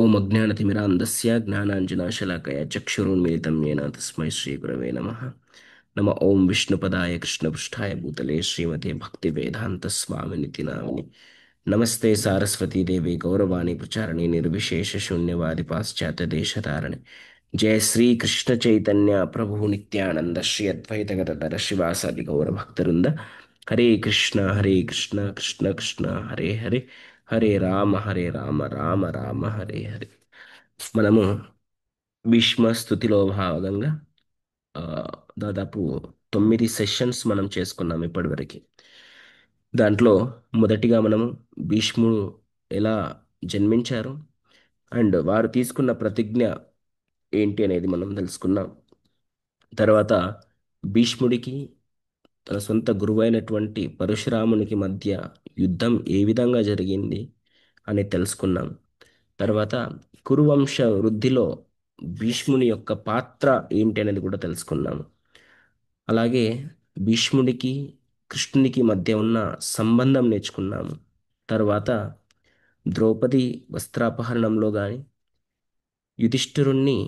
ఓం అజ్ఞానతిమిరాంధస్య జ్ఞానాంజనాశలాకయ చక్షురున్మిలితం येन తస్మై శ్రీగురవే నమః. నమ ఓం విష్ణుపదాయ కృష్ణపృష్ఠాయ భూతలే శ్రీమతే భక్తివేదాంతస్వామినితి నామిని. నమస్తే సారస్వతీదేవి గౌరవాణి ప్రచారిణి నిర్విశేష శూన్యవాది పాశ్చాత్య దేశతారిణి. జయ శ్రీ కృష్ణ చైతన్య ప్రభు నిత్యానంద శ్రీ అద్వైత గదధర శివాసాది గౌర భక్తవృంద. హరే కృష్ణ కృష్ణ కృష్ణ హరే హరే, హరే రామ రామ రామ హరే హరే. మనము భీష్మ స్థుతిలో భాగంగా ఆ, దాదాపు 9 సెషన్స్ మనం చేసుకున్నాం ఇప్పటివరకు. దాంట్లో మొదటిగా మనము భీష్ముడు ఎలా జన్మించారు అండ్ వారు తీసుకున్న ప్రతిజ్ఞ ఏంటి అనేది మనం తెలుసుకున్నాం. తర్వాత భీష్ముడికి తన సొంత గురువైనటువంటి పరశురామునికి మధ్య యుద్ధం ఏ విధంగా జరిగింది అని తెలుసుకున్నాం. తర్వాత కురువంశ వృద్ధిలో భీష్ముని యొక్క పాత్ర ఏంటి అనేది కూడా తెలుసుకున్నాము. అలాగే భీష్ముడికి కృష్ణునికి మధ్య ఉన్న సంబంధం నేర్చుకున్నాము. తర్వాత ద్రౌపది వస్త్రాపహరణంలో కానీ యుధిష్ఠిరుణ్ణి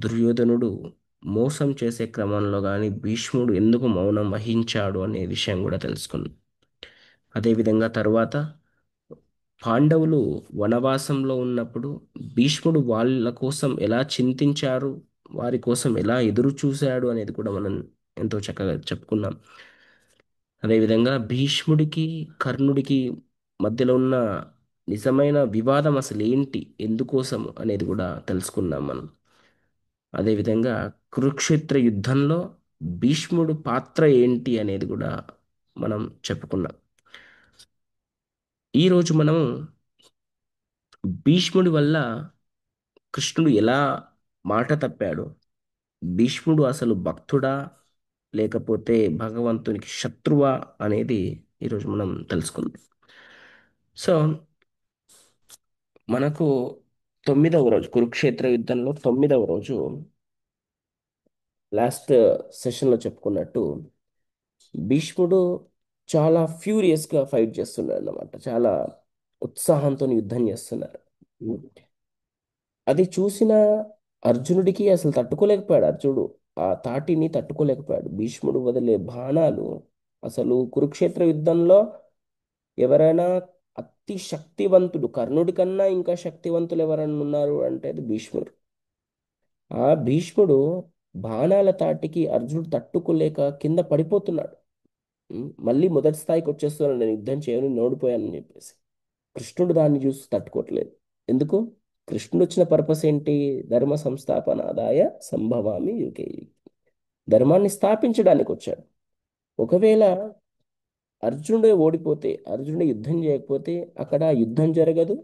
దుర్యోధనుడు మోసం చేసే క్రమంలో కానీ భీష్ముడు ఎందుకు మౌనం వహించాడు అనే విషయం కూడా తెలుసుకున్నాం. అదేవిధంగా తర్వాత పాండవులు వనవాసంలో ఉన్నప్పుడు భీష్ముడు వాళ్ళ కోసం ఎలా చింతించారు, వారి కోసం ఎలా ఎదురు చూశాడు అనేది కూడా మనం ఎంతో చక్కగా చెప్పుకున్నాం. అదేవిధంగా భీష్ముడికి కర్ణుడికి మధ్యలో ఉన్న నిజమైన వివాదం అసలు ఏంటి, ఎందుకోసం అనేది కూడా తెలుసుకున్నాం మనం. అదేవిధంగా కురుక్షేత్ర యుద్ధంలో భీష్ముడు పాత్ర ఏంటి అనేది కూడా మనం చెప్పుకున్నాం. ఈరోజు మనం భీష్ముడి వల్ల కృష్ణుడు ఎలా మాట తప్పాడు, భీష్ముడు అసలు భక్తుడా లేకపోతే భగవంతునికి శత్రువా అనేది ఈరోజు మనం తెలుసుకుందాం. సో మనకు 9వ రోజు కురుక్షేత్ర యుద్ధంలో 9వ రోజు లాస్ట్ సెషన్లో చెప్పుకున్నట్టు భీష్ముడు చాలా ఫ్యూరియస్గా ఫైట్ చేస్తున్నాడు అన్నమాట. చాలా ఉత్సాహంతో యుద్ధం చేస్తున్నారు. అది చూసిన అర్జునుడికి అసలు తట్టుకోలేకపోయాడు. అర్జునుడు ఆ తాటిని తట్టుకోలేకపోయాడు. భీష్ముడు వదిలే బాణాలు అసలు కురుక్షేత్ర యుద్ధంలో ఎవరైనా అతి శక్తివంతుడు, కర్ణుడి కన్నా ఇంకా శక్తివంతులు ఎవరైనా ఉన్నారు అంటే అది భీష్ముడు. ఆ భీష్ముడు బాణాల తాటికి అర్జునుడు తట్టుకోలేక కింద పడిపోతున్నాడు. మళ్ళీ మొదటి స్థాయికి వచ్చేస్తున్నాడు, నేను యుద్ధం చేయను, నేను ఓడిపోయానని చెప్పేసి. కృష్ణుడు దాన్ని చూసి తట్టుకోవట్లేదు. ఎందుకు? కృష్ణుడు వచ్చిన పర్పస్ ఏంటి? ధర్మ సంస్థాపనాదాయ సంభవామి యుగే. ధర్మాన్ని స్థాపించడానికి వచ్చాడు. ఒకవేళ అర్జునుడే ఓడిపోతే, అర్జునుడే యుద్ధం చేయకపోతే అక్కడ యుద్ధం జరగదు.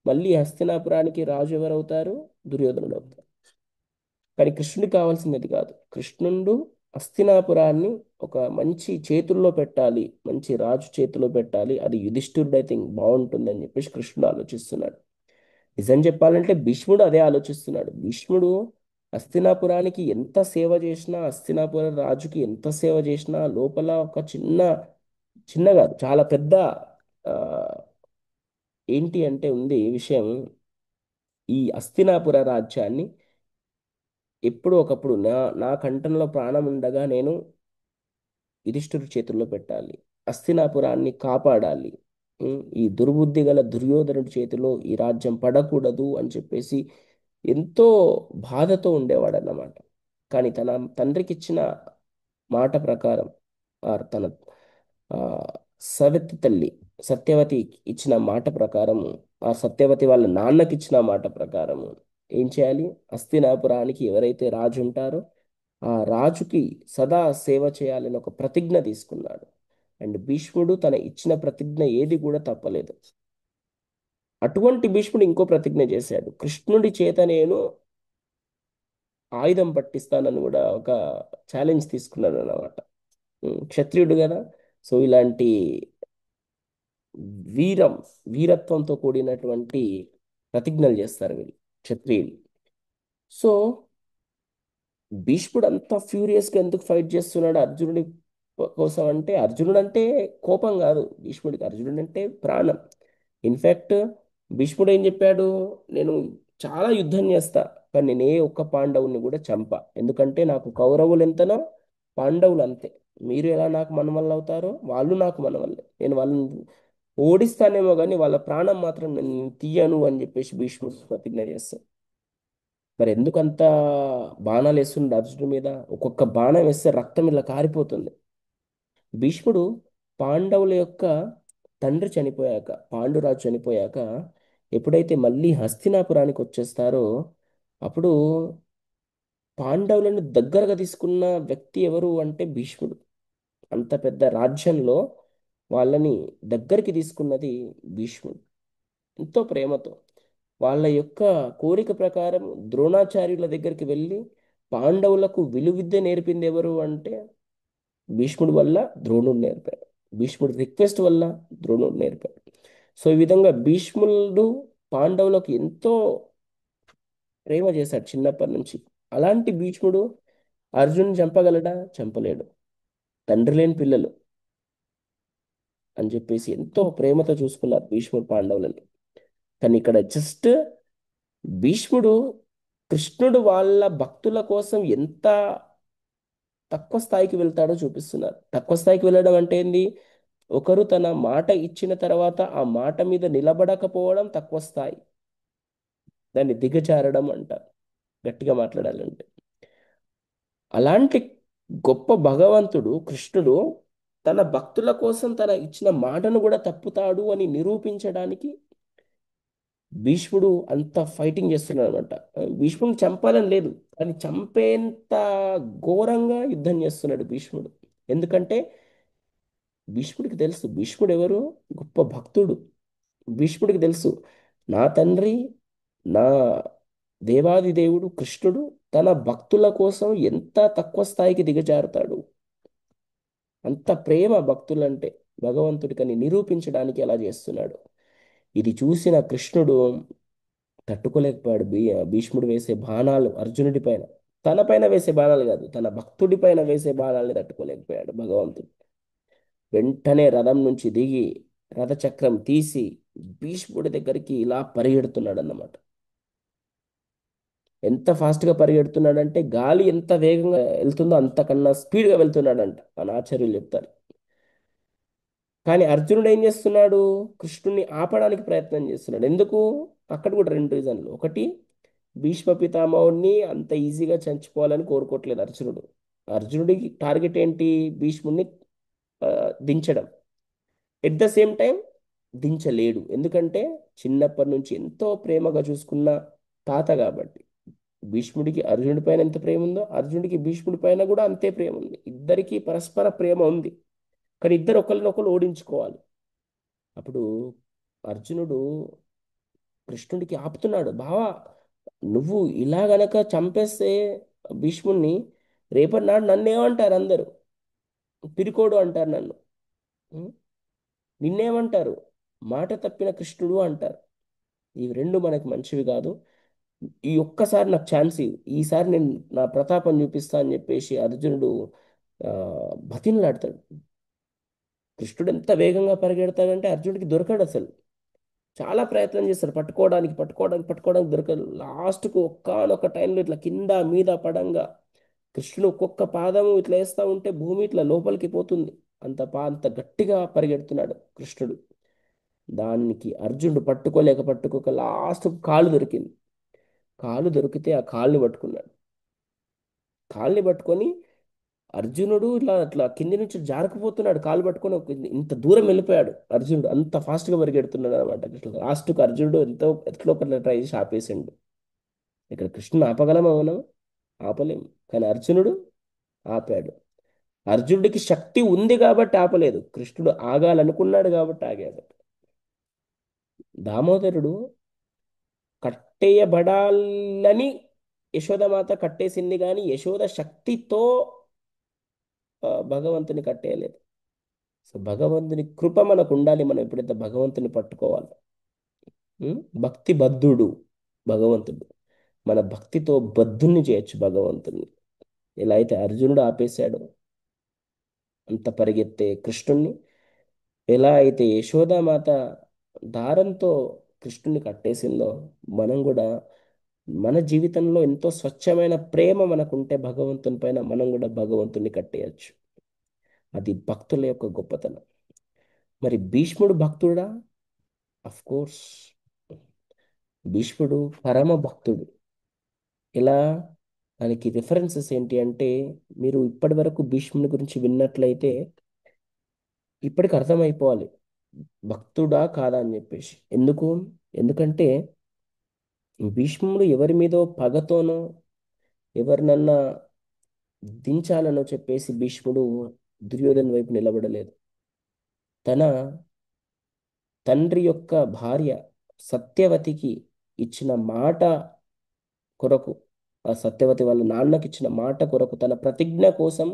మళ్ళీ హస్తినాపురానికి రాజు ఎవరవుతారు? దుర్యోధనుడు అవుతారు. కానీ కృష్ణుడికి కావాల్సింది అది కాదు. కృష్ణుడు హస్తినాపురాన్ని ఒక మంచి చేతుల్లో పెట్టాలి, మంచి రాజు చేతిలో పెట్టాలి, అది యుధిష్ఠిరుడు అయితే బాగుంటుంది అని చెప్పేసి కృష్ణుడు ఆలోచిస్తున్నాడు. నిజం చెప్పాలంటే భీష్ముడు అదే ఆలోచిస్తున్నాడు. భీష్ముడు హస్తినాపురానికి ఎంత సేవ చేసినా, హస్తినాపుర రాజుకి ఎంత సేవ చేసినా లోపల ఒక చిన్న చిన్న కాదు, చాలా పెద్ద ఆ, ఏంటి అంటే ఉంది విషయం. ఈ హస్తినాపుర రాజ్యాన్ని ఎప్పుడో ఒకప్పుడు నా కంఠంలో ప్రాణం ఉండగా నేను యుధిష్ఠిరుడి చేతుల్లో పెట్టాలి, హస్తినాపురాన్ని కాపాడాలి. ఈ దుర్బుద్ధి గల దుర్యోధనుడి చేతిలో ఈ రాజ్యం పడకూడదు అని చెప్పేసి ఎంతో బాధతో ఉండేవాడన్నమాట. కానీ తన తండ్రికి ఇచ్చిన మాట ప్రకారం, తన ఆ, సవతి తల్లి సత్యవతి ఇచ్చిన మాట ప్రకారము, ఆ సత్యవతి వాళ్ళ నాన్నకి ఇచ్చిన మాట ప్రకారము ఏం చేయాలి? హస్తినాపురానికి ఎవరైతే రాజు ఉంటారో ఆ రాజుకి సదా సేవ చేయాలని ఒక ప్రతిజ్ఞ తీసుకున్నాడు. అండ్ భీష్ముడు తన ఇచ్చిన ప్రతిజ్ఞ ఏది కూడా తప్పలేదు. అటువంటి భీష్ముడు ఇంకో ప్రతిజ్ఞ చేశాడు. కృష్ణుడి చేత నేను ఆయుధం పట్టిస్తానని కూడా ఒక ఛాలెంజ్ తీసుకున్నాడు అన్నమాట. క్షత్రియుడు కదా. సో ఇలాంటి వీరం వీరత్వంతో కూడినటువంటి ప్రతిజ్ఞలు చేస్తారు వీళ్ళు క్షత్రియులు. సో భీష్ముడు అంత ఫ్యూరియస్గా ఎందుకు ఫైట్ చేస్తున్నాడు అర్జునుడి కోసం అంటే, అర్జునుడు అంటే కోపం కాదు భీష్ముడికి, అర్జునుడు అంటే ప్రాణం. ఇన్ఫ్యాక్ట్ భీష్ముడు ఏం చెప్పాడు? నేను చాలా యుద్ధం చేస్తా, కానీ నేను ఏ ఒక్క పాండవుని కూడా చంప. ఎందుకంటే నాకు కౌరవులు ఎంతనో పాండవులు అంతే. మీరు ఎలా నాకు మనవళ్ళు అవుతారో వాళ్ళు నాకు మనవళ్ళే. నేను వాళ్ళని ఓడిస్తానేమో కానీ వాళ్ళ ప్రాణం మాత్రం నేను తీయను అని చెప్పేసి భీష్ముడు ప్రతిజ్ఞ చేస్తాడు. మరి ఎందుకంత బాణాలు వేస్తుండే అర్జునుడి మీద? ఒక్కొక్క బాణం వేస్తే రక్తం ఇలా కారిపోతుంది. భీష్ముడు పాండవుల యొక్క తండ్రి చనిపోయాక, పాండురాజు చనిపోయాక ఎప్పుడైతే మళ్ళీ హస్తినాపురానికి వచ్చేస్తారో అప్పుడు పాండవులను దగ్గరగా తీసుకున్న వ్యక్తి ఎవరు అంటే భీష్ముడు. అంత పెద్ద రాజ్యంలో వాళ్ళని దగ్గరికి తీసుకున్నది భీష్ముడు. ఎంతో ప్రేమతో వాళ్ళ యొక్క కోరిక ప్రకారం ద్రోణాచార్యుల దగ్గరికి వెళ్ళి పాండవులకు విలువిద్య నేర్పింది ఎవరు అంటే భీష్ముడి వల్ల ద్రోణుడు నేర్పాడు. భీష్ముడి రిక్వెస్ట్ వల్ల ద్రోణుడు నేర్పాడు. సో ఈ విధంగా భీష్ముడు పాండవులకు ఎంతో ప్రేమ చేశాడు చిన్నప్పటి నుంచి. అలాంటి భీష్ముడు అర్జున్ చంపగలడా? చంపలేడు. తండ్రి లేని పిల్లలు అని చెప్పేసి ఎంతో ప్రేమతో చూసుకున్నారు భీష్ముడు పాండవులని. కానీ ఇక్కడ జస్ట్ భీష్ముడు కృష్ణుడు వాళ్ళ భక్తుల కోసం ఎంత తక్కువ స్థాయికి వెళ్తాడో చూపిస్తున్నారు. తక్కువ స్థాయికి వెళ్ళడం అంటే ఏంది? ఒకరు తన మాట ఇచ్చిన తర్వాత ఆ మాట మీద నిలబడకపోవడం తక్కువ స్థాయి. దాన్ని దిగజారడం అంటారు, గట్టిగా మాట్లాడాలంటే. అలాంటి గొప్ప భగవంతుడు కృష్ణుడు తన భక్తుల కోసం తన ఇచ్చిన మాటను కూడా తప్పుతాడు అని నిరూపించడానికి భీష్ముడు అంత ఫైటింగ్ చేస్తున్నాడు అనమాట. భీష్ముడిని చంపాలని లేదు, కానీ చంపేంత ఘోరంగా యుద్ధం చేస్తున్నాడు భీష్ముడు. ఎందుకంటే భీష్ముడికి తెలుసు భీష్ముడు ఎవరు? గొప్ప భక్తుడు. భీష్ముడికి తెలుసు నా తండ్రి, నా దేవాది దేవుడు కృష్ణుడు తన భక్తుల కోసం ఎంత తక్కువ స్థాయికి దిగజారుతాడు. అంత ప్రేమ భక్తులంటే భగవంతుడికని నిరూపించడానికి అలా చేస్తున్నాడు. ఇది చూసిన కృష్ణుడు తట్టుకోలేకపోయాడు. భీష్ముడు వేసే బాణాలు అర్జునుడి పైన, తన పైన వేసే బాణాలు కాదు, తన భక్తుడి పైన వేసే బాణాలని తట్టుకోలేకపోయాడు భగవంతుడు. వెంటనే రథం నుంచి దిగి రథచక్రం తీసి భీష్ముడి దగ్గరికి ఇలా పరిగెడుతున్నాడు అన్నమాట. ఎంత ఫాస్ట్గా పరిగెడుతున్నాడంటే గాలి ఎంత వేగంగా వెళ్తుందో అంతకన్నా స్పీడ్గా వెళ్తున్నాడంట అని ఆచార్యులు చెప్తారు. కానీ అర్జునుడు ఏం చేస్తున్నాడు? కృష్ణుడిని ఆపడానికి ప్రయత్నం చేస్తున్నాడు. ఎందుకు? అక్కడ కూడా రెండు రీజన్లు. ఒకటి, భీష్మ పితామహుడిని అంత ఈజీగా చంచుకోవాలని కోరుకోవట్లేదు అర్జునుడు. అర్జునుడికి టార్గెట్ ఏంటి? భీష్ముడిని ఆ, దించడం. ఎట్ ద సేమ్ టైం దించలేడు. ఎందుకంటే చిన్నప్పటి నుంచి ఎంతో ప్రేమగా చూసుకున్న తాత కాబట్టి. భీష్ముడికి అర్జునుడి పైన ఎంత ప్రేమ ఉందో అర్జునుడికి భీష్ముడి పైన కూడా అంతే ప్రేమ ఉంది. ఇద్దరికి పరస్పర ప్రేమ ఉంది. కానీ ఇద్దరు ఒకరినొకరు ఓడించుకోవాలి. అప్పుడు అర్జునుడు కృష్ణుడికి ఆపుతున్నాడు. బావా, నువ్వు ఇలా గనక చంపేస్తే భీష్ముడిని, రేపటి నాడు నన్నేమంటారు అందరూ? పిరికోడు అంటారు నన్ను. ఉం? నిన్నేమంటారు? మాట తప్పిన కృష్ణుడు అంటారు. ఇవి రెండు మనకి మంచివి కాదు. ఈ ఒక్కసారి నాకు ఛాన్స్ ఇవ్వు, ఈసారి నేను నా ప్రతాపం చూపిస్తా అని చెప్పేసి అర్జునుడు ఆ, బతిమలాడతాడు. కృష్ణుడు ఎంత వేగంగా పరిగెడతాడంటే అర్జునుడికి దొరకడు అసలు. చాలా ప్రయత్నం చేస్తాడు పట్టుకోవడానికి, పట్టుకోవడానికి దొరకదు. లాస్ట్కు ఒక్కనొక్క టైంలో ఇట్లా కింద మీద పడంగా కృష్ణుడు ఒక్కొక్క పాదము ఇట్లా వేస్తా ఉంటే భూమి ఇట్లా లోపలికి పోతుంది. అంత గట్టిగా పరిగెడుతున్నాడు కృష్ణుడు. దానికి అర్జునుడు పట్టుకోక లాస్ట్ కాలు దొరికింది. కాలు దొరికితే ఆ కాలుని పట్టుకున్నాడు. కాలుని పట్టుకొని అర్జునుడు ఇట్లా అట్లా కింది నుంచి జారుకుపోతున్నాడు. కాలు పట్టుకొని ఇంత దూరం వెళ్ళిపోయాడు అర్జునుడు. అంత ఫాస్ట్గా పరిగెడుతున్నాడు అనమాట. లాస్ట్కు అర్జునుడు ఎంతో ఎట్లా ఒకటి ట్రై చేసి ఆపేసిండు. ఇక్కడ కృష్ణుని ఆపగలమా మనం? ఆపలేం. కానీ అర్జునుడు ఆపాడు. అర్జునుడికి శక్తి ఉంది కాబట్టి ఆపలేదు, కృష్ణుడు ఆగాలనుకున్నాడు కాబట్టి ఆగాడు. దామోదరుడు కట్టేయబడాలని యశోదమాత కట్టేసింది, కానీ యశోద శక్తితో భగవంతుని కట్టేయలేదు. సో భగవంతుని కృప మనకు ఉండాలి. మనం ఎప్పుడైతే భగవంతుని పట్టుకోవాలి. భక్తి బద్ధుడు భగవంతుడు. మన భక్తితో బద్ధుణ్ణి చేయొచ్చు భగవంతుని. ఎలా అయితే అర్జునుడు ఆపేశాడు అంత పరిగెత్తే కృష్ణుణ్ణి, ఎలా అయితే యశోదామాత దారంతో కృష్ణుని కట్టేసిందో, మనం కూడా మన జీవితంలో ఎంతో స్వచ్ఛమైన ప్రేమ మనకుంటే భగవంతుని పైన, మనం కూడా భగవంతుని కట్టేయచ్చు. అది భక్తుల యొక్క గొప్పతనం. మరి భీష్ముడు భక్తుడా? Of course. భీష్ముడు పరమ భక్తుడు. ఇలా దానికి రిఫరెన్సెస్ ఏంటి అంటే, మీరు ఇప్పటి వరకు భీష్ముని గురించి విన్నట్లయితే ఇప్పటికి అర్థమైపోవాలి భక్తుడా కాదా అని చెప్పేసి. ఎందుకంటే భీష్ముడు ఎవరి మీదో పగతోనో ఎవరినన్నా దించాలనో చెప్పేసి భీష్ముడు దుర్యోధన వైపు నిలబడలేదు. తన తండ్రి యొక్క భార్య సత్యవతికి ఇచ్చిన మాట కొరకు, ఆ సత్యవతి వాళ్ళ నాన్నకి ఇచ్చిన మాట కొరకు, తన ప్రతిజ్ఞ కోసం,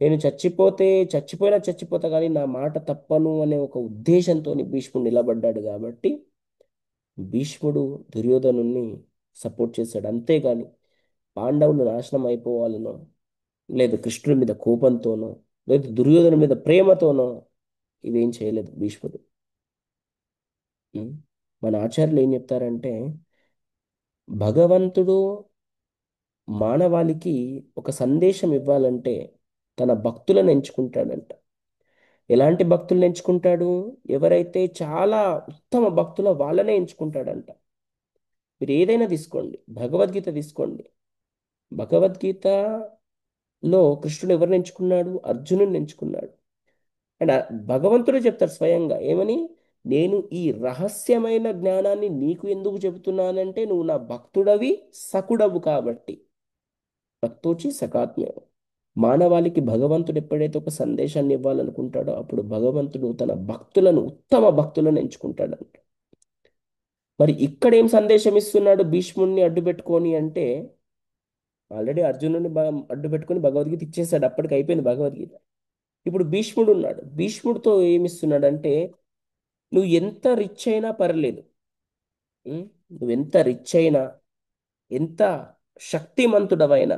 నేను చచ్చిపోయినా చచ్చిపోతా కానీ నా మాట తప్పను అనే ఒక ఉద్దేశంతో భీష్ముడు నిలబడ్డాడు కాబట్టి భీష్ముడు దుర్యోధనుణ్ణి సపోర్ట్ చేశాడు. అంతేగాని పాండవులు నాశనం అయిపోవాలనో, లేదు కృష్ణుడి మీద కోపంతోనో, లేదు దుర్యోధను మీద ప్రేమతోనో ఇవేం చేయలేదు భీష్ముడు. ఉం? మన ఆచార్యులు ఏం చెప్తారంటే, భగవంతుడు మానవాళికి ఒక సందేశం ఇవ్వాలంటే తన భక్తులను ఎంచుకుంటాడంట. ఎలాంటి భక్తులను ఎంచుకుంటాడు? ఎవరైతే చాలా ఉత్తమ భక్తులో వాళ్ళనే ఎంచుకుంటాడంట. మీరు ఏదైనా తీసుకోండి, భగవద్గీత తీసుకోండి. భగవద్గీతలో కృష్ణుడు ఎవరిని ఎంచుకున్నాడు? అర్జునుడిని ఎంచుకున్నాడు. అండ్ భగవంతుడే చెప్తారు స్వయంగా ఏమని, నేను ఈ రహస్యమైన జ్ఞానాన్ని నీకు ఎందుకు చెబుతున్నానంటే నువ్వు నా భక్తుడవి, సకుడవు కాబట్టి. భక్తోచి సకాత్మ్యం. మానవాళికి భగవంతుడు ఎప్పుడైతే ఒక సందేశాన్ని ఇవ్వాలనుకుంటాడో అప్పుడు భగవంతుడు తన భక్తులను, ఉత్తమ భక్తులను ఎంచుకుంటాడంట. మరి ఇక్కడ ఏం సందేశం ఇస్తున్నాడు భీష్ముడిని అడ్డు పెట్టుకొని అంటే, ఆల్రెడీ అర్జునుడిని అడ్డు పెట్టుకొని భగవద్గీత ఇచ్చేసాడు, అప్పటికి అయిపోయింది భగవద్గీత. ఇప్పుడు భీష్ముడు ఉన్నాడు. భీష్ముడితో ఏమిస్తున్నాడంటే, నువ్వు ఎంత రిచ్ అయినా పర్లేదు, ఉం? నువ్వెంత రిచ్ అయినా, ఎంత శక్తిమంతుడవైనా,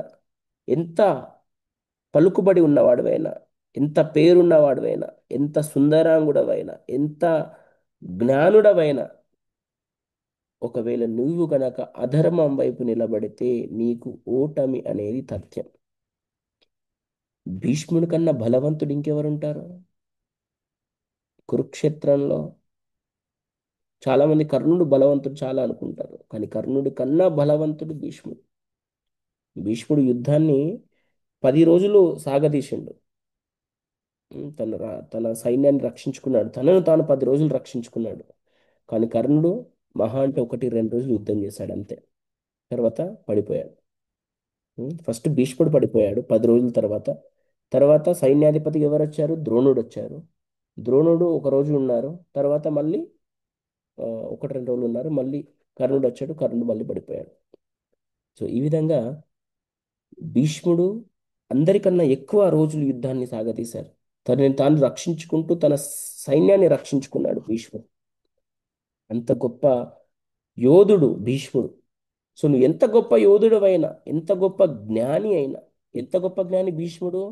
ఎంత పలుకుబడి ఉన్నవాడివైనా, ఎంత పేరున్నవాడివైనా, ఎంత సుందరాంగుడవైనా, ఎంత జ్ఞానుడవైనా, ఒకవేళ నువ్వు గనక అధర్మం వైపు నిలబడితే నీకు ఓటమి అనేది తథ్యం. భీష్ముని కన్నా బలవంతుడు ఇంకెవరుంటారు? కురుక్షేత్రంలో చాలా మంది కర్ణుడు బలవంతుడు చాలా అనుకుంటారు, కానీ కర్ణుడి కన్నా బలవంతుడు భీష్ముడు. భీష్ముడు యుద్ధాన్ని 10 రోజులు సాగదీసిండు. తన సైన్యాన్ని రక్షించుకున్నాడు, తనను తాను 10 రోజులు రక్షించుకున్నాడు. కానీ కర్ణుడు మహా అంటే 1-2 రోజులు యుద్ధం చేశాడు అంతే. తర్వాత పడిపోయాడు. ఫస్ట్ భీష్ముడు పడిపోయాడు 10 రోజుల తర్వాత. తర్వాత సైన్యాధిపతికి ఎవరు వచ్చారు? ద్రోణుడు వచ్చారు. ద్రోణుడు ఒక రోజు ఉన్నారు, తర్వాత మళ్ళీ 1-2 రోజులు ఉన్నారు, మళ్ళీ కర్ణుడు వచ్చాడు, కర్ణుడు మళ్ళీ పడిపోయాడు. సో ఈ విధంగా భీష్ముడు అందరికన్నా ఎక్కువ రోజులు యుద్ధాన్ని సాగతీశారు. తనని తాను రక్షించుకుంటూ తన సైన్యాన్ని రక్షించుకున్నాడు భీష్ముడు. అంత గొప్ప యోధుడు భీష్ముడు. సో నువ్వు ఎంత గొప్ప యోధుడు అయినా, ఎంత గొప్ప జ్ఞాని అయినా, ఎంత గొప్ప జ్ఞాని భీష్ముడు.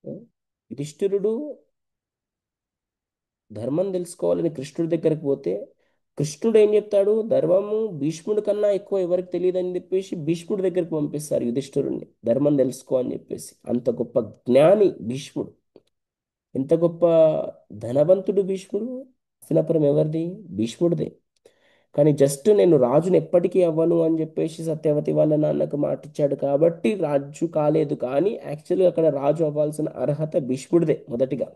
ఆ, యుధిష్ఠిరుడు ధర్మం తెలుసుకోవాలని కృష్ణుడి దగ్గరికి పోతే కృష్ణుడు ఏం చెప్తాడు? ధర్మము భీష్ముడి కన్నా ఎక్కువ ఎవరికి తెలియదని చెప్పేసి భీష్ముడి దగ్గరికి పంపిస్తారు యుధిష్ఠిరుడిని, ధర్మం తెలుసుకో అని చెప్పేసి. అంత గొప్ప జ్ఞాని భీష్ముడు. ఎంత గొప్ప ధనవంతుడు భీష్ముడు. హస్తినాపురం ఎవరిది? భీష్ముడిదే. కానీ జస్ట్ నేను రాజుని ఎప్పటికీ అవ్వను అని చెప్పేసి సత్యవతి వాళ్ళ నాన్నకు మాటిచ్చాడు కాబట్టి రాజు కాలేదు, కానీ యాక్చువల్గా అక్కడ రాజు అవ్వాల్సిన అర్హత భీష్ముడిదే మొదటిగా.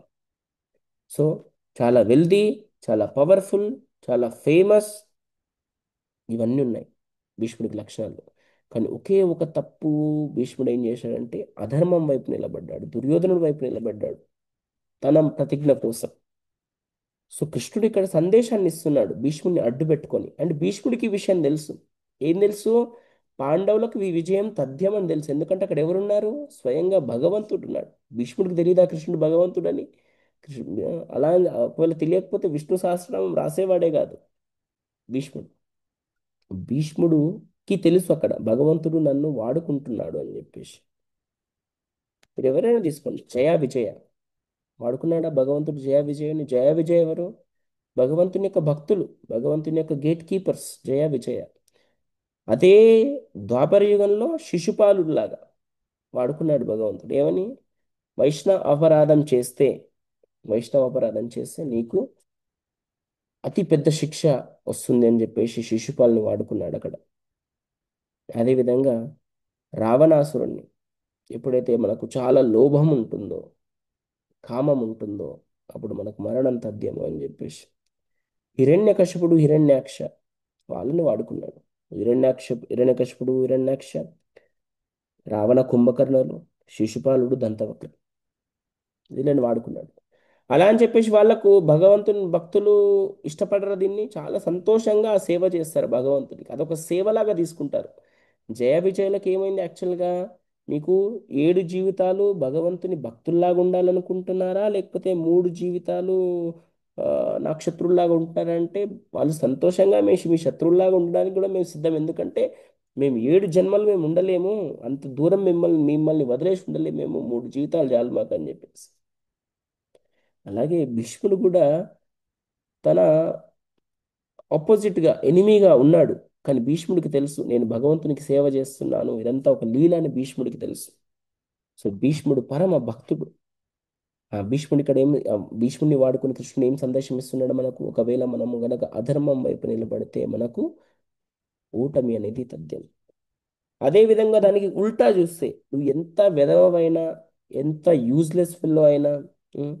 సో చాలా వెల్దీ, చాలా పవర్ఫుల్, చాలా ఫేమస్, ఇవన్నీ ఉన్నాయి భీష్ముడికి లక్షణాలు. కానీ ఒకే ఒక తప్పు, భీష్ముడు ఏం చేశాడంటే అధర్మం వైపు నిలబడ్డాడు, దుర్యోధనుడి వైపు నిలబడ్డాడు తన ప్రతిజ్ఞ కోసం. సో కృష్ణుడు ఇక్కడ సందేశాన్ని ఇస్తున్నాడు భీష్ముడిని అడ్డు పెట్టుకొని. అండ్ భీష్ముడికి ఈ విషయం తెలుసు. ఏం తెలుసు? పాండవులకు ఈ విజయం తథ్యం అని తెలుసు. ఎందుకంటే అక్కడ ఎవరున్నారు? స్వయంగా భగవంతుడు ఉన్నాడు. భీష్ముడికి తెలియదా కృష్ణుడు భగవంతుడని? కృష్ణుడు అలా ఒకవేళ తెలియకపోతే విష్ణు సహస్రనామం రాసేవాడే కాదు భీష్ముడు. భీష్ముడుకి తెలుసు అక్కడ భగవంతుడు నన్ను వాడుకుంటున్నాడు అని చెప్పేసి. మీరు ఎవరైనా తీసుకోండి, జయ విజయ వాడుకున్నాడా భగవంతుడు? జయ విజయుని. జయ విజయ ఎవరు? భగవంతుని యొక్క భక్తులు, భగవంతుని యొక్క గేట్ కీపర్స్, జయ విజయ. అదే ద్వాపర యుగంలో శిశుపాలుడిలాగా వాడుకున్నాడు భగవంతుడు. ఏమని? వైష్ణవ అపరాధం చేస్తే, వైష్ణవ అపరాధం చేస్తే నీకు అతి పెద్ద శిక్ష వస్తుంది అని చెప్పేసి శిశుపాల్ని వాడుకున్నాడు అక్కడ. అదేవిధంగా రావణాసురుణ్ణి, ఎప్పుడైతే మనకు చాలా లోభం ఉంటుందో, కామం ఉంటుందో, అప్పుడు మనకు మరణం తథ్యము అని చెప్పేసి హిరణ్యకశిపుడు, హిరణ్యాక్ష, వాళ్ళని వాడుకున్నాడు. హిరణ్యకశిపుడు, హిరణ్యాక్ష, రావణ కుంభకర్ణులు, శిశుపాలుడు, దంతవక్రుడు, వీళ్ళని వాడుకున్నాడు. అలా అని చెప్పేసి వాళ్ళకు భగవంతుని భక్తులు ఇష్టపడరు, దీన్ని చాలా సంతోషంగా సేవ చేస్తారు భగవంతుడికి. అదొక సేవలాగా తీసుకుంటారు. జయ విజయులకు ఏమైంది యాక్చువల్గా? మీకు 7 జీవితాలు భగవంతుని భక్తుల్లాగా ఉండాలనుకుంటున్నారా, లేకపోతే 3 జీవితాలు ఆ, నా శత్రువుల్లాగా ఉంటారంటే, వాళ్ళు సంతోషంగా మీ శత్రువుల్లాగా ఉండడానికి కూడా మేము సిద్ధం. ఎందుకంటే మేము 7 జన్మలు మేము ఉండలేము, అంత దూరం మిమ్మల్ని వదిలేసి ఉండలేము, మేము 3 జీవితాలు చాలు మాకు అని చెప్పేసి. అలాగే భీష్ముడు కూడా తన ఆపోజిట్గా ఎనిమీగా ఉన్నాడు. కానీ భీష్ముడికి తెలుసు నేను భగవంతునికి సేవ చేస్తున్నాను, ఇదంతా ఒక లీల అని భీష్ముడికి తెలుసు. సో భీష్ముడు పరమ భక్తుడు. ఆ భీష్ముడి ఇక్కడ భీష్ముడిని వాడుకుని కృష్ణుడు ఏం సందేశం ఇస్తున్నాడు మనకు? ఒకవేళ మనము గనక అధర్మం వైపు నిలబడితే మనకు ఓటమి అనేది తథ్యం. అదే విధంగా దానికి ఉల్టా చూస్తే, నువ్వు ఎంత వెధవైనా, ఎంత యూజ్లెస్ ఫిల్లో అయినా, ఉం,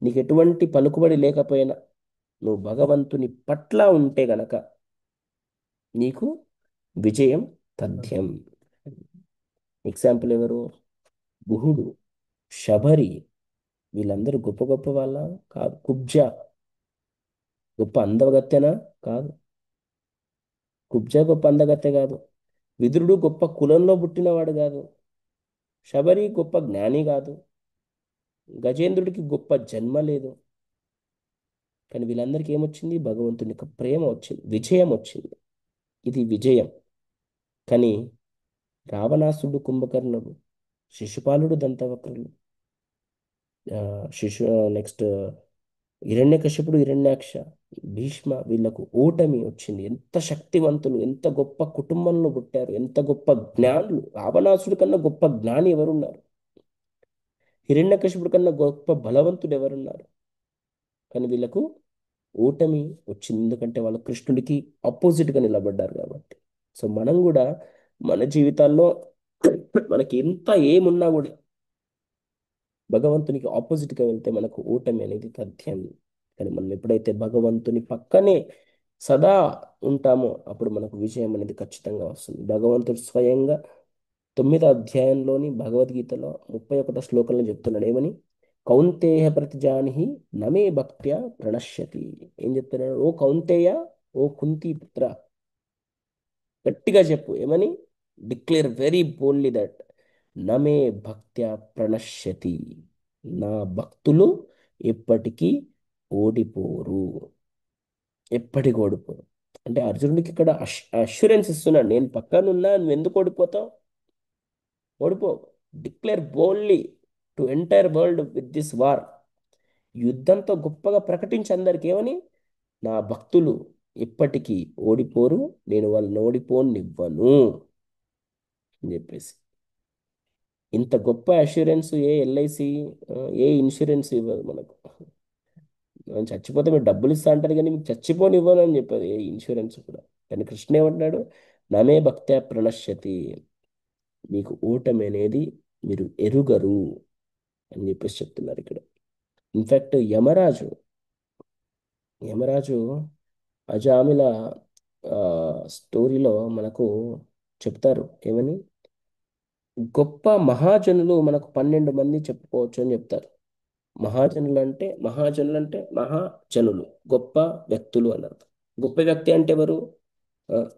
నీకు ఎటువంటి పలుకుబడి లేకపోయినా, నువ్వు భగవంతుని పట్ల ఉంటే గనక నీకు విజయం తథ్యం. ఎగ్జాంపుల్ ఎవరు? గుహుడు, శబరి, వీళ్ళందరూ గొప్ప గొప్ప వాళ్ళ? కాదు. కుబ్జ గొప్ప అందగత్తెనా? కాదు. కుబ్జ గొప్ప అందగత్తె కాదు. విదురుడు గొప్ప కులంలో పుట్టినవాడు కాదు. శబరి గొప్ప జ్ఞాని కాదు. గజేంద్రుడికి గొప్ప జన్మ లేదు. కానీ వీళ్ళందరికీ ఏమొచ్చింది? భగవంతుని యొక్క ప్రేమ వచ్చింది, విజయం వచ్చింది. ఇది విజయం. కానీ రావణాసుడు, కుంభకర్ణుడు, శిశుపాలుడు, దంతవక్రులు, ఆ, శిశు నెక్స్ట్ హిరణ్యకశిపుడు, హిరణ్యాక్ష, భీష్మ, వీళ్ళకు ఓటమి వచ్చింది. ఎంత శక్తివంతులు, ఎంత గొప్ప కుటుంబంలో పుట్టారు, ఎంత గొప్ప జ్ఞానులు! రావణాసుడి కన్నా గొప్ప జ్ఞాని ఎవరున్నారు? హిరణ్యకశిపుడి కన్నా గొప్ప బలవంతుడు ఎవరున్నారు? కానీ వీళ్ళకు ఓటమి వచ్చింది, ఎందుకంటే వాళ్ళు కృష్ణుడికి ఆపోజిట్గా నిలబడ్డారు కాబట్టి. సో మనం కూడా మన జీవితాల్లో మనకి ఎంత ఏమున్నా కూడా భగవంతునికి ఆపోజిట్గా వెళ్తే మనకు ఓటమి అనేది తథ్యం. కానీ మనం ఎప్పుడైతే భగవంతుని పక్కనే సదా ఉంటామో అప్పుడు మనకు విజయం అనేది ఖచ్చితంగా వస్తుంది. భగవంతుడు స్వయంగా 9వ అధ్యాయంలోని భగవద్గీతలో 31వ శ్లోకంలో చెప్తున్నాడు. ఏమని? కౌంతేయ ప్రతిజానిహి నమే భక్త్యా ప్రణశ్యతి. ఏం చెప్తున్నాడు? ఓ కౌంతేయ, ఓ కుంతి పుత్ర, గట్టిగా చెప్పు. ఏమని? డిక్లేర్ వెరీ బోల్డ్లీ దట్ నమే భక్త్యా ప్రణశ్యతి, నా భక్తులు ఎప్పటికీ ఓడిపోరు, ఎప్పటికి ఓడిపోరు. అంటే అర్జునుడికి ఇక్కడ అష్యూరెన్స్ ఇస్తున్నాడు, నేను పక్కనున్నా, నువ్వు ఎందుకు ఓడిపోతావు? ఓడిపో. Declare boldly to entire world with this war. యుద్ధంతో గొప్పగా ప్రకటించి అందరికి ఏమని? నా భక్తులు ఎప్పటికీ ఓడిపోరు, నేను వాళ్ళని ఓడిపోనివ్వను అని చెప్పేసి. ఇంత గొప్ప అష్యూరెన్స్ ఏ ఎల్ఐసి, ఏ ఇన్సూరెన్స్ ఇవ్వదు మనకు. మనం చచ్చిపోతే మీరు డబ్బులు ఇస్తా అంటారు, కానీ మీకు చచ్చిపోనివ్వను అని చెప్పారు ఏ ఇన్సూరెన్స్ కూడా. కానీ కృష్ణ ఏమంటున్నాడు? నమే భక్త్యా ప్రణశ్యతి, మీకు ఓటమి అనేది మీరు ఎరుగరు అని చెప్పేసి చెప్తున్నారు ఇక్కడ. ఇన్ఫ్యాక్ట్ యమరాజు అజామిల స్టోరీలో మనకు చెప్తారు. ఏమని? గొప్ప మహాజనులు మనకు 12 మంది చెప్పుకోవచ్చు అని చెప్తారు. మహాజనులు అంటే మహాజనులు, గొప్ప వ్యక్తులు అన్నారు. గొప్ప వ్యక్తి అంటే ఎవరు?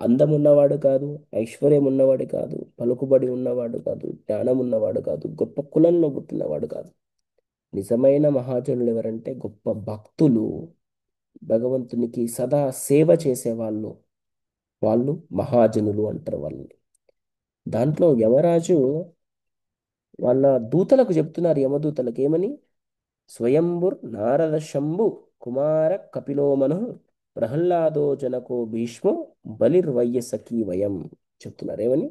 అందం ఉన్నవాడు కాదు, ఐశ్వర్యం ఉన్నవాడు కాదు, పలుకుబడి ఉన్నవాడు కాదు, జ్ఞానం ఉన్నవాడు కాదు, గొప్ప కులంలో పుట్టినవాడు కాదు. నిజమైన మహాజనులు ఎవరంటే గొప్ప భక్తులు, భగవంతునికి సదా సేవ చేసేవాళ్ళు, వాళ్ళు మహాజనులు అంటారు వాళ్ళని. దాంట్లో యమరాజు వాళ్ళ దూతలకు చెప్తున్నారు, యమదూతలకు ఏమని? స్వయంభుర్ నారద శంభు కుమార కపిలో మను ప్రహ్లాదో జనకో భీష్మో బలిర్వయ్య వయం చెప్తున్నారు ఏమని.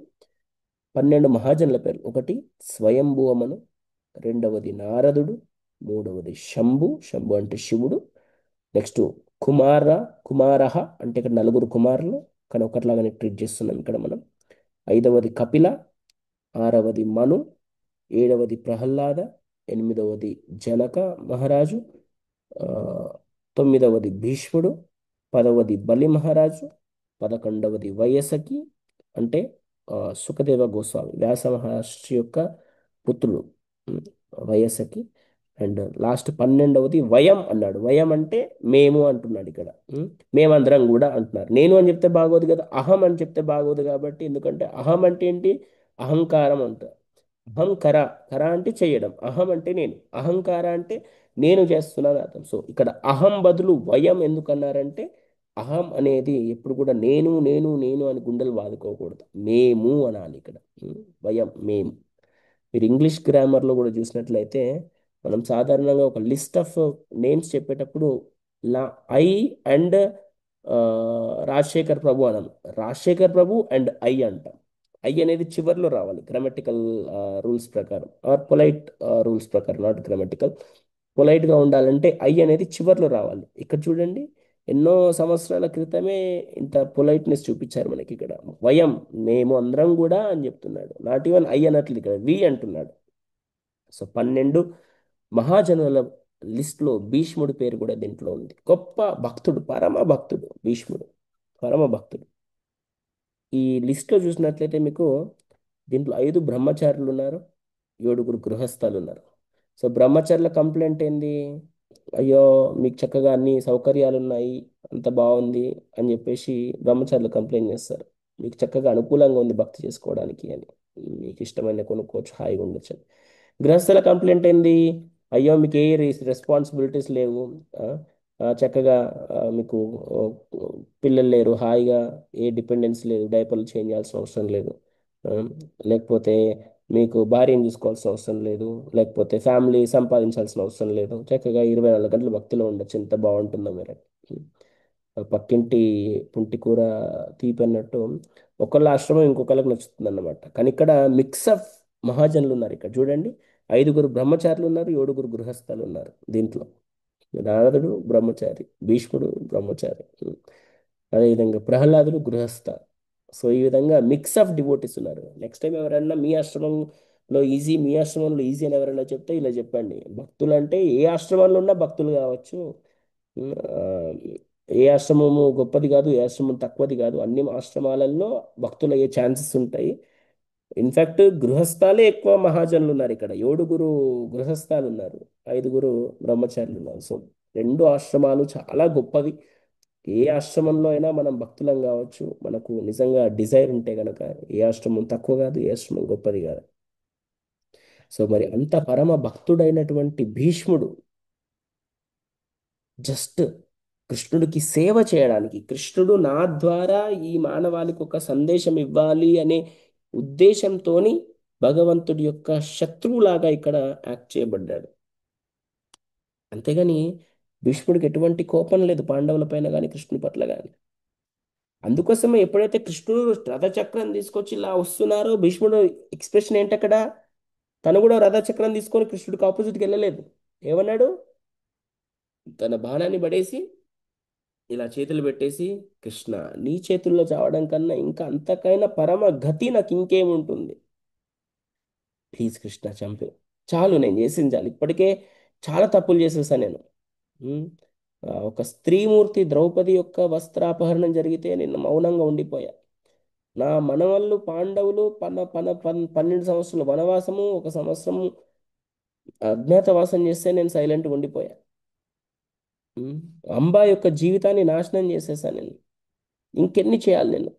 12 మహాజనుల పేర్లు. ఒకటి స్వయంభువమను, రెండవది నారదుడు, మూడవది శంభు, శంభు అంటే శివుడు. నెక్స్ట్ కుమార, కుమారహ అంటే ఇక్కడ నలుగురు కుమారులు, కానీ ఒకట్లాగానే ట్రీట్ చేస్తున్నాం ఇక్కడ మనం. ఐదవది కపిల, ఆరవది మను, ఏడవది ప్రహ్లాద, ఎనిమిదవది జనక మహారాజు, ఆ, తొమ్మిదవది భీష్ముడు, పదవది బలి మహారాజు, 11వది వయసకి అంటే సుఖదేవ గోస్వామి వ్యాస మహర్షి యొక్క పుత్రుడు, ఉమ్, వయసకి. అండ్ లాస్ట్ 12వది వయం అన్నాడు. వయం అంటే మేము అంటున్నాడు ఇక్కడ. మేమందరం కూడా అంటున్నారు. నేను అని చెప్తే బాగోదు కదా, అహం అని చెప్తే బాగోదు కాబట్టి. ఎందుకంటే అహం అంటే ఏంటి? అహంకారం అంట. అహం కర, కర అంటే చేయడం, అహం అంటే నేను, అహంకార అంటే నేను చేస్తున్నాను అర్థం. సో ఇక్కడ అహం బదులు వయం ఎందుకన్నారంటే, అహం అనేది ఎప్పుడు కూడా నేను నేను నేను అని గుండెలు బాదుకోకూడదు, మేము అనాలి ఇక్కడ. ఉం? వయం మేము. మీరు ఇంగ్లీష్ గ్రామర్లో కూడా చూసినట్లయితే, మనం సాధారణంగా ఒక లిస్ట్ ఆఫ్ నేమ్స్ చెప్పేటప్పుడు లా ఐ అండ్ రాజశేఖర్ ప్రభు అనం. రాజశేఖర్ ప్రభు అండ్ ఐ అంటాం. ఐ అనేది చివర్లో రావాలి గ్రామటికల్ రూల్స్ ప్రకారం, ఆర్ పొలైట్ రూల్స్ ప్రకారం, నాట్ గ్రామటికల్. పొలైట్గా ఉండాలంటే ఐ అనేది చివర్లో రావాలి. ఇక్కడ చూడండి, ఎన్నో సంవత్సరాల క్రితమే ఇంత పొలైట్నెస్ చూపించారు మనకి ఇక్కడ. వయం మేము అందరం కూడా అని చెప్తున్నాడు. నాట్ ఈవెన్ ఐ అనట్లేదు ఇక్కడ, వి అంటున్నాడు. సో 12 మహాజనుల లిస్ట్లో భీష్ముడి పేరు కూడా దీంట్లో ఉంది. గొప్ప భక్తుడు, పరమ భక్తుడు భీష్ముడు, పరమ భక్తుడు. ఈ లిస్ట్లో చూసినట్లయితే మీకు దీంట్లో 5 బ్రహ్మచారులు ఉన్నారు, 7 గృహస్థాలు ఉన్నారు. సో బ్రహ్మచారుల కంప్లైంట్ ఏంది? అయ్యో మీకు చక్కగా అన్ని సౌకర్యాలు ఉన్నాయి, అంత బాగుంది అని చెప్పేసి బ్రహ్మచారులు కంప్లైంట్ చేస్తారు. మీకు చక్కగా అనుకూలంగా ఉంది భక్తి చేసుకోవడానికి అని, మీకు ఇష్టమైన కొనుక్కోవచ్చు, హాయిగా ఉండొచ్చు అని. గృహస్థుల కంప్లైంట్ ఏంది? అయ్యో మీకు ఏ రెస్పాన్సిబిలిటీస్ లేవు, ఆ, చక్కగా మీకు ఆ, పిల్లలు లేరు, హాయిగా ఏ డిపెండెన్స్ లేదు, డైపర్లు చేంజ్ చేయాల్సిన అవసరం లేదు, ఆ, లేకపోతే మీకు భార్యను చూసుకోవాల్సిన అవసరం లేదు, లేకపోతే ఫ్యామిలీ సంపాదించాల్సిన అవసరం లేదు, చక్కగా 24 గంటలు భక్తిలో ఉండొచ్చు. ఎంత బాగుంటుందో మీరు. పక్కింటి పుంటి కూర తీపి అన్నట్టు ఒకళ్ళ ఆశ్రమం ఇంకొకళ్ళకి నచ్చుతుంది అన్నమాట. కానీ ఇక్కడ మిక్స్ ఆఫ్ మహాజనులు ఉన్నారు. ఇక్కడ చూడండి, 5 బ్రహ్మచారులు ఉన్నారు, 7 గృహస్థాలు ఉన్నారు దీంట్లో. నారదుడు బ్రహ్మచారి, భీష్ముడు బ్రహ్మచారి, అదేవిధంగా ప్రహ్లాదుడు గృహస్థ. సో ఈ విధంగా మిక్స్ ఆఫ్ డివోటీస్ ఉన్నారు. నెక్స్ట్ టైం ఎవరైనా మీ ఆశ్రమంలో ఈజీ అని ఎవరైనా చెప్తే ఇలా చెప్పండి. భక్తులు అంటే ఏ ఆశ్రమంలో ఉన్నా భక్తులు కావచ్చు. ఆ, ఏ ఆశ్రమము గొప్పది కాదు, ఏ ఆశ్రమం తక్కువది కాదు, అన్ని ఆశ్రమాలలో భక్తులు అయ్యే ఛాన్సెస్ ఉంటాయి. ఇన్ఫాక్ట్ గృహస్థాలే ఎక్కువ మహాజనులు ఉన్నారు ఇక్కడ. 7 గృహస్థాలు ఉన్నారు, 5 బ్రహ్మచారులు ఉన్నారు. సో 2 ఆశ్రమాలు చాలా గొప్పవి. ఏ ఆశ్రమంలో అయినా మనం భక్తులం కావచ్చు, మనకు నిజంగా డిజైర్ ఉంటే గనక. ఏ ఆశ్రమం తక్కువ కాదు, ఏ ఆశ్రమం గొప్పది కాదు. సో మరి అంత పరమ భక్తుడైనటువంటి భీష్ముడు జస్ట్ కృష్ణుడికి సేవ చేయడానికి, కృష్ణుడు నా ద్వారా ఈ మానవాళికి ఒక సందేశం ఇవ్వాలి అనే ఉద్దేశంతోని భగవంతుడి యొక్క శత్రువులాగా ఇక్కడ యాక్ట్ చేయబడ్డాడు. అంతేగాని భీష్ముడికి ఎటువంటి కోపం లేదు పాండవుల పైన కానీ, కృష్ణుని పట్ల కానీ. అందుకోసమే ఎప్పుడైతే కృష్ణుడు రథచక్రం తీసుకొచ్చి ఇలా వస్తున్నారో, భీష్ముడు ఎక్స్ప్రెషన్ ఏంటక్కడ? తను కూడా రథచక్రం తీసుకొని కృష్ణుడికి ఆపోజిట్కి వెళ్ళలేదు. ఏమన్నాడు? తన బాణాన్ని పడేసి ఇలా చేతులు పెట్టేసి, కృష్ణ నీ చేతుల్లో చావడం కన్నా ఇంకా అంతకైనా పరమ గతి నాకు ఇంకేముంటుంది, ప్లీజ్ కృష్ణ చంపే, చాలు, నేను చేసింది చాలు, ఇప్పటికే చాలా తప్పులు చేసేసాను నేను. ఉమ్, ఒక స్త్రీమూర్తి ద్రౌపది యొక్క వస్త్రాపహరణం జరిగితే నేను మౌనంగా ఉండిపోయా. నా మనవళ్ళు పాండవులు 12 సంవత్సరాలు వనవాసము, 1 సంవత్సరం అజ్ఞాతవాసం చేస్తే నేను సైలెంట్గా ఉండిపోయా. ఉమ్, అంబా యొక్క జీవితాన్ని నాశనం చేసేసాను నేను. ఇంకెన్ని చేయాలి నేను?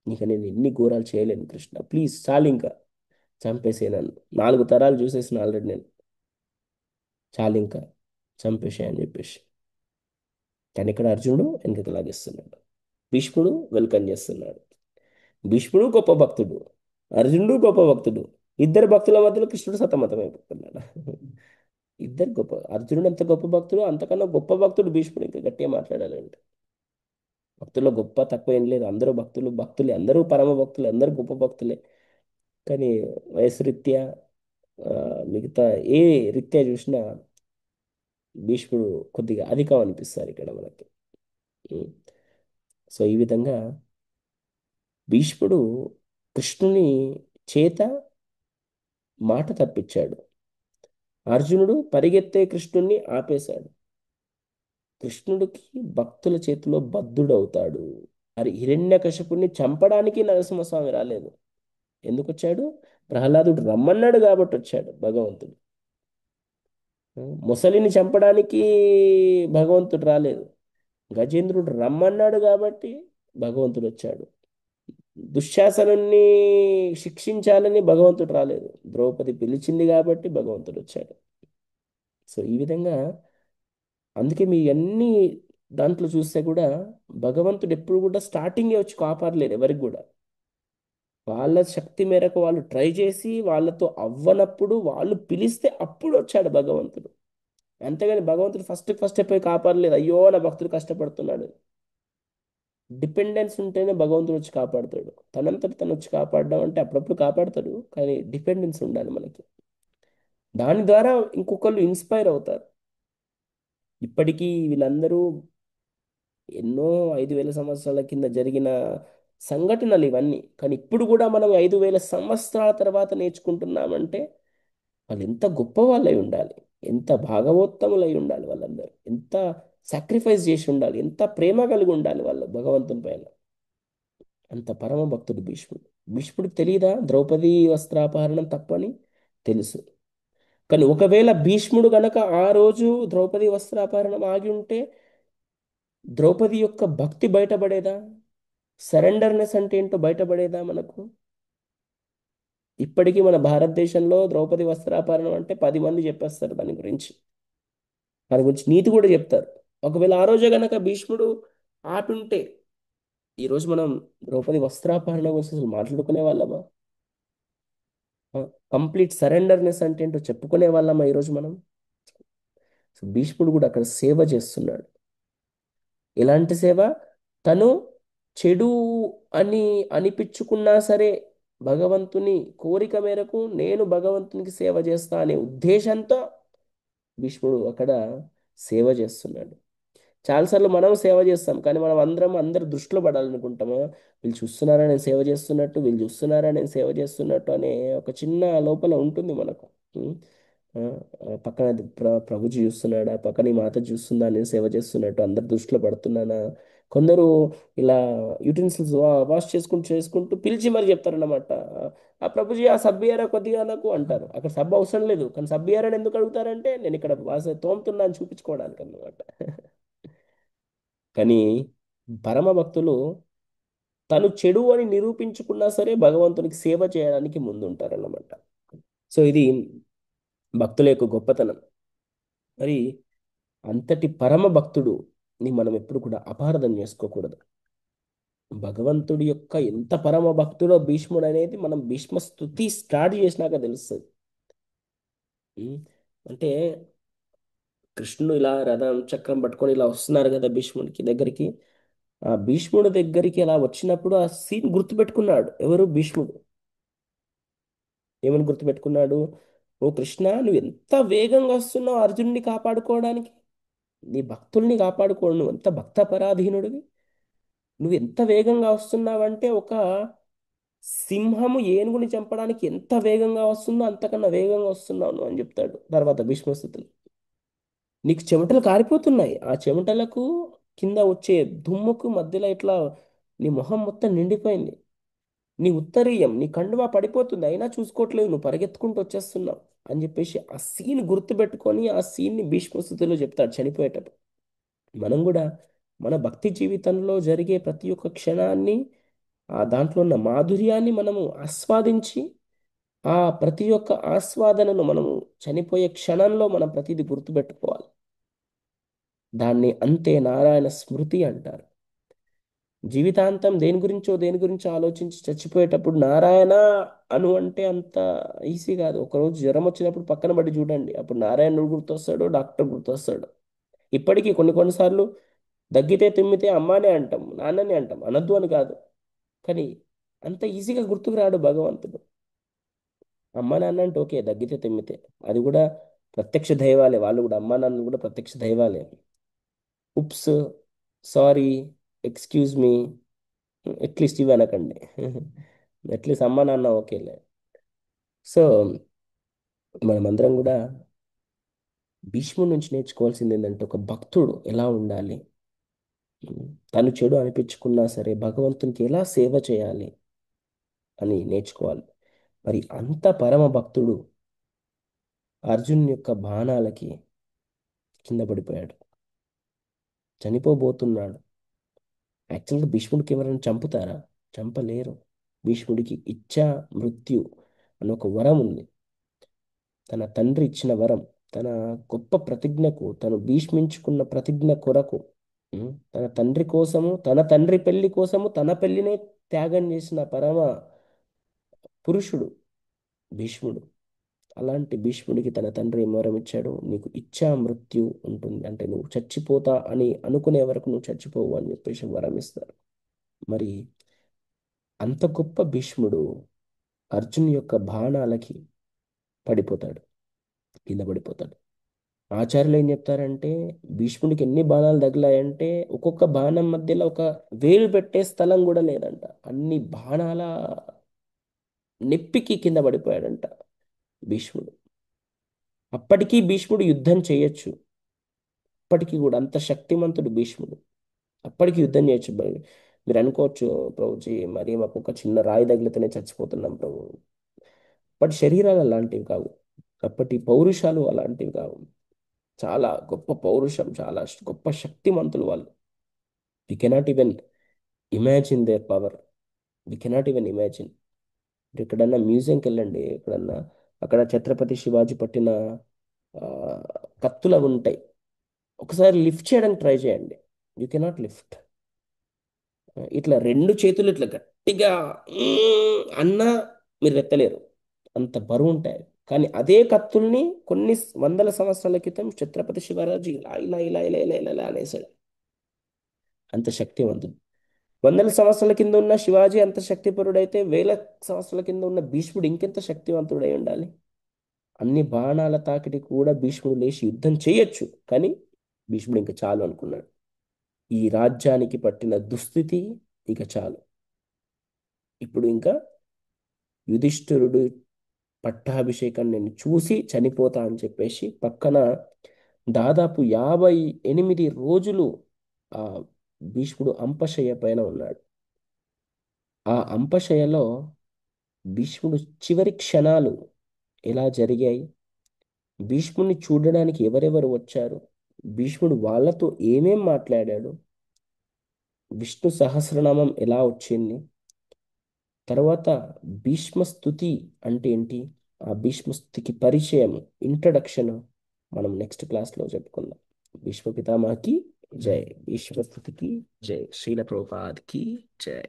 ఇక నేను ఎన్ని ఘోరాలు చేయలేను కృష్ణ, ప్లీజ్ చాలు, ఇంకా చంపేసే నన్ను. 4 తరాలు చూసేసిన ఆల్రెడీ నేను, చాలు ఇంకా చంపేసే అని చెప్పేసి. కానీ ఇక్కడ అర్జునుడు వెనకకు లాగేస్తున్నాడు, భీష్ముడు వెల్కమ్ చేస్తున్నాడు. భీష్ముడు గొప్ప భక్తుడు, అర్జునుడు గొప్ప భక్తుడు. ఇద్దరు భక్తుల మధ్యలో కృష్ణుడు సతమతం అయిపోతున్నాడు. ఇద్దరు గొప్ప. అర్జునుడు ఎంత గొప్ప భక్తుడు, అంతకన్నా గొప్ప భక్తుడు భీష్ముడు. ఇంకా గట్టిగా మాట్లాడాలంటే భక్తుల్లో గొప్ప తక్కువ ఏం లేదు. అందరూ భక్తులు, భక్తులే, అందరూ పరమ భక్తులే, అందరూ గొప్ప భక్తులే. కానీ వయసు రీత్యా, ఆ, మిగతా ఏ రీత్యా చూసినా భీష్ముడు కొద్దిగా అధికం అనిపిస్తారు ఇక్కడ మనకి. ఉం. సో ఈ విధంగా భీష్ముడు కృష్ణుని చేత మాట తప్పించాడు. అర్జునుడు పరిగెత్తే కృష్ణుణ్ణి ఆపేశాడు. కృష్ణుడికి భక్తుల చేతిలో బద్ధుడవుతాడు. హిరణ్యకశిపుణ్ణి చంపడానికి నరసింహస్వామి రాలేదు. ఎందుకు వచ్చాడు? ప్రహ్లాదుడు రమ్మన్నాడు కాబట్టి వచ్చాడు భగవంతుడు. ముసలిని చంపడానికి భగవంతుడు రాలేదు. గజేంద్రుడు రమ్మన్నాడు కాబట్టి భగవంతుడు వచ్చాడు. దుశ్శాసనుణ్ణి శిక్షించాలని భగవంతుడు రాలేదు. ద్రౌపది పిలిచింది కాబట్టి భగవంతుడు వచ్చాడు. సో ఈ విధంగా, అందుకే మీ అన్ని దాంట్లో చూస్తే కూడా భగవంతుడు ఎప్పుడు కూడా స్టార్టింగే వచ్చి కాపాడలేరు ఎవరికి కూడా. వాళ్ళ శక్తి మేరకు వాళ్ళు ట్రై చేసి వాళ్ళతో అవ్వనప్పుడు వాళ్ళు పిలిస్తే అప్పుడు వచ్చాడు భగవంతుడు. అంతేగాని భగవంతుడు ఫస్ట్ ఫస్ట్ పోయి కాపాడలేదు. అయ్యో నా భక్తుడు కష్టపడుతున్నాడు. డిపెండెన్స్ ఉంటేనే భగవంతుడు వచ్చి కాపాడుతాడు. తనంతట తను వచ్చి కాపాడడం అంటే అప్పుడప్పుడు కాపాడతాడు, కానీ డిపెండెన్స్ ఉండాలి మనకి. దాని ద్వారా ఇంకొకళ్ళు ఇన్స్పైర్ అవుతారు. ఇప్పటికీ వీళ్ళందరూ ఎన్నో 5,000 సంవత్సరాల కింద జరిగిన సంఘటనలు ఇవన్నీ. కానీ ఇప్పుడు కూడా మనం 5,000 సంవత్సరాల తర్వాత నేర్చుకుంటున్నామంటే వాళ్ళు ఎంత గొప్ప వాళ్ళై ఉండాలి, ఎంత భాగవోత్తములై ఉండాలి, వాళ్ళందరూ ఎంత సాక్రిఫైస్ చేసి ఉండాలి, ఎంత ప్రేమ కలిగి ఉండాలి వాళ్ళు భగవంతుని పైన. అంత పరమ భక్తుడు భీష్ముడు. భీష్ముడికి తెలియదా ద్రౌపది వస్త్రాపహరణం తప్పని? తెలుసు. కానీ ఒకవేళ భీష్ముడు గనక ఆ రోజు ద్రౌపది వస్త్రాపహరణం ఆగి ఉంటే ద్రౌపది యొక్క భక్తి బయటపడేదా? సరెండర్నెస్ అంటే ఏంటో బయటపడేదా మనకు? ఇప్పటికీ మన భారతదేశంలో ద్రౌపది వస్త్రాపహరణం అంటే 10 మంది చెప్పేస్తారు దాని గురించి. దాని గురించి నీతి కూడా చెప్తారు. ఒకవేళ ఆ రోజే గనక భీష్ముడు ఆపుంటే ఈరోజు మనం ద్రౌపది వస్త్రాపహరణ గురించి అసలు మాట్లాడుకునే వాళ్ళమా? కంప్లీట్ సరెండర్నెస్ అంటే ఏంటో చెప్పుకునే వాళ్ళమా ఈరోజు మనం? సో భీష్ముడు కూడా అక్కడ సేవ చేస్తున్నాడు. ఎలాంటి సేవ? తను చెడు అని అనిపించుకున్నా సరే భగవంతుని కోరిక మేరకు నేను భగవంతునికి సేవ చేస్తా అనే ఉద్దేశంతో భీష్ముడు అక్కడ సేవ చేస్తున్నాడు. చాలాసార్లు మనం సేవ చేస్తాం, కానీ మనం అందరు దృష్టిలో పడాలనుకుంటాము. వీళ్ళు చూస్తున్నారా నేను సేవ చేస్తున్నట్టు, వీళ్ళు చూస్తున్నారా నేను సేవ చేస్తున్నట్టు అనే ఒక చిన్న లోపల ఉంటుంది మనకు. ఉం? ఆ, పక్కన ప్రభుజీ చూస్తున్నాడా, పక్కన ఈ మాత చూస్తుందా నేను సేవ చేస్తున్నట్టు అందరు దృష్టిలో పడుతున్నానా? కొందరు ఇలా యూటెన్సిల్స్ వాష్ చేసుకుంటూ చేసుకుంటూ పిలిచి మరి చెప్తారన్నమాట. ఆ ప్రభుజీ ఆ సబ్బియారా కొద్దిగా నాకు అంటారు. అక్కడ సబ్బు అవసరం లేదు, కానీ సబ్బియారని ఎందుకు అడుగుతారంటే నేను ఇక్కడ తోముతున్నా అని చూపించుకోవడానికి అన్నమాట. కానీ పరమ భక్తులు తను చెడు అని నిరూపించుకున్నా సరే భగవంతునికి సేవ చేయడానికి ముందుంటారన్నమాట. సో ఇది భక్తుల యొక్క గొప్పతనం. మరి అంతటి పరమ భక్తుడుని మనం ఎప్పుడు కూడా అపార్థం చేసుకోకూడదు. భగవంతుడి యొక్క ఎంత పరమ భక్తుడో భీష్ముడు అనేది మనం భీష్మ స్తుతి స్టార్ట్ చేసినాక తెలుస్తుంది. ఉం? అంటే కృష్ణుడు ఇలా రథం చక్రం పట్టుకొని ఇలా వస్తున్నారు కదా భీష్ముడికి దగ్గరికి. ఆ భీష్ముడి దగ్గరికి అలా వచ్చినప్పుడు ఆ సీన్ గుర్తుపెట్టుకున్నాడు ఎవరు? భీష్ముడు. ఏమని గుర్తుపెట్టుకున్నాడు? ఓ కృష్ణ, నువ్వు ఎంత వేగంగా వస్తున్నావు అర్జునుడిని కాపాడుకోవడానికి. నీ భక్తుల్ని కాపాడుకోడు, నువ్వు ఎంత భక్త పరాధీనుడివి. నువ్వు ఎంత వేగంగా వస్తున్నావంటే ఒక సింహము ఏనుగుని చంపడానికి ఎంత వేగంగా వస్తుందో అంతకన్నా వేగంగా వస్తున్నావు నువ్వు అని చెప్తాడు తర్వాత భీష్మస్థుతులు. నీకు చెమటలు కారిపోతున్నాయి. ఆ చెమటలకు కింద వచ్చే దుమ్ముకు మధ్యలో ఇట్లా నీ మొహం మొత్తం నిండిపోయింది. నీ ఉత్తరీయం, నీ కండువా పడిపోతుంది, అయినా చూసుకోవట్లేదు, నువ్వు పరిగెత్తుకుంటూ వచ్చేస్తున్నావు అని చెప్పేసి ఆ సీన్ గుర్తుపెట్టుకొని ఆ సీన్ని భీష్మస్థుతిలో చెప్తాడు చనిపోయేటప్పుడు. మనం కూడా మన భక్తి జీవితంలో జరిగే ప్రతి ఒక్క క్షణాన్ని, ఆ దాంట్లో ఉన్న మాధుర్యాన్ని మనము ఆస్వాదించి ఆ ప్రతి ఒక్క ఆస్వాదనను మనము చనిపోయే క్షణంలో మనం ప్రతిదీ గుర్తుపెట్టుకోవాలి. దాన్ని అంతే నారాయణ స్మృతి అంటారు. జీవితాంతం దేని గురించో ఆలోచించి చచ్చిపోయేటప్పుడు నారాయణ అను అంటే అంత ఈజీ కాదు. ఒకరోజు జ్వరం వచ్చినప్పుడు పక్కన పడి చూడండి, అప్పుడు నారాయణుడు గుర్తొస్తాడు, డాక్టర్ గుర్తొస్తాడు. ఇప్పటికీ కొన్నిసార్లు దగ్గితే తుమ్మితే అమ్మానే అంటాం, నాన్ననే అంటాం, అనద్దు అని కాదు. కానీ అంత ఈజీగా గుర్తుకు రాడు భగవంతుడు. అమ్మ నాన్న అంటే ఓకే, దగ్గితే తుమ్మితే అది కూడా ప్రత్యక్ష దైవాలే, వాళ్ళు కూడా అమ్మా నాన్నలు కూడా ప్రత్యక్ష దైవాలే. Oops, sorry, excuse me, at least ఇవి అనకండి. అట్లీస్ట్ అమ్మ నాన్న ఓకేలే. సో మనమందరం కూడా భీష్ముడి నుంచి నేర్చుకోవాల్సింది ఏంటంటే, ఒక భక్తుడు ఎలా ఉండాలి, తను చెడు అనిపించుకున్నా సరే భగవంతునికి ఎలా సేవ చేయాలి అని నేర్చుకోవాలి. మరి అంత పరమ భక్తుడు అర్జున్ యొక్క బాణాలకి కింద పడిపోయాడు, చనిపోబోతున్నాడు. యాక్చువల్గా భీష్ముడికి ఎవరైనా చంపుతారా? చంపలేరు. భీష్ముడికి ఇచ్చా మృత్యు అని ఒక వరం ఉంది, తన తండ్రి ఇచ్చిన వరం. తన గొప్ప ప్రతిజ్ఞకు, తను భీష్మించుకున్న ప్రతిజ్ఞ కొరకు, తన తండ్రి కోసము, తన తండ్రి పెళ్లి కోసము తన పెళ్లినే త్యాగం చేసిన పరమ పురుషుడు భీష్ముడు. అలాంటి భీష్ముడికి తన తండ్రి ఏం వరం ఇచ్చాడు? నీకు ఇచ్చా మృత్యు ఉంటుంది, అంటే నువ్వు చచ్చిపోతా అని అనుకునే వరకు నువ్వు చచ్చిపోవు అని చెప్పేసి వరం ఇస్తారు. మరి అంత గొప్ప భీష్ముడు అర్జున్ యొక్క బాణాలకి పడిపోతాడు, కింద పడిపోతాడు. ఆచార్యులు ఏం చెప్తారంటే, భీష్ముడికి ఎన్ని బాణాలు తగిలాయంటే ఒక్కొక్క బాణం మధ్యలో ఒక వేలు పెట్టే స్థలం కూడా లేదంట. అన్ని బాణాల నెప్పికి కింద పడిపోయాడంట భీష్ముడు. అప్పటికీ భీష్ముడు యుద్ధం చేయొచ్చు, అప్పటికి కూడా అంత శక్తిమంతుడు భీష్ముడు. అప్పటికి యుద్ధం చేయొచ్చు. మీరు అనుకోవచ్చు, ప్రభుజీ మరి మాకు ఒక చిన్న రాయి తగిలితేనే చచ్చిపోతున్నాం ప్రభు. అప్పటి శరీరాలు అలాంటివి కావు, అప్పటి పౌరుషాలు అలాంటివి కావు. చాలా గొప్ప పౌరుషం, చాలా గొప్ప శక్తిమంతులు వాళ్ళు. We cannot even imagine their power. We cannot even imagine. ఎక్కడన్నా మ్యూజియంకి వెళ్ళండి, ఎక్కడన్నా అక్కడ ఛత్రపతి శివాజీ పట్టిన ఆ, కత్తులు అవి ఉంటాయి. ఒకసారి లిఫ్ట్ చేయడానికి ట్రై చేయండి, యూ కెనాట్ లిఫ్ట్. ఇట్లా రెండు చేతులు ఇట్లా గట్టిగా అన్నా మీరు ఎత్తలేరు, అంత బరువు ఉంటాయి. కానీ అదే కత్తుల్ని కొన్ని వందల సంవత్సరాల క్రితం ఛత్రపతి శివాజీ ఇలా ఇలా ఇలా ఇలా ఇలా ఇలా ఇలా అనేసాడు. అంత శక్తివంతుడు. వందల సంవత్సరాల కింద ఉన్న శివాజీ అంత శక్తిపరుడైతే వేల సంవత్సరాల కింద ఉన్న భీష్ముడు ఇంకెంత శక్తివంతుడై ఉండాలి. అన్ని బాణాల తాకిడి కూడా భీష్ముడు లేచి యుద్ధం చేయొచ్చు, కానీ భీష్ముడు ఇంకా చాలు అనుకున్నాడు. ఈ రాజ్యానికి పట్టిన దుస్థితి ఇక చాలు. ఇప్పుడు ఇంకా యుధిష్ఠిరుడు పట్టాభిషేకం నేను చూసి చనిపోతా అని చెప్పేసి పక్కన దాదాపు 58 రోజులు ఆ భీష్ముడు అంపశయ్య పైన ఉన్నాడు. ఆ అంపశయ్యలో భీష్ముడు చివరి క్షణాలు ఎలా జరిగాయి, భీష్ముడిని చూడడానికి ఎవరెవరు వచ్చారు, భీష్ముడు వాళ్ళతో ఏమేం మాట్లాడాడు, విష్ణు సహస్రనామం ఎలా వచ్చింది, తర్వాత భీష్మ స్తుతి అంటే ఏంటి, ఆ భీష్మ స్తుతికి పరిచయం, ఇంట్రడక్షన్ మనం నెక్స్ట్ క్లాస్లో చెప్పుకుందాం. భీష్మ పితామహకి జై. భీష్మ స్తుతికి జై. శ్రీల ప్రభుపాద్కి జై.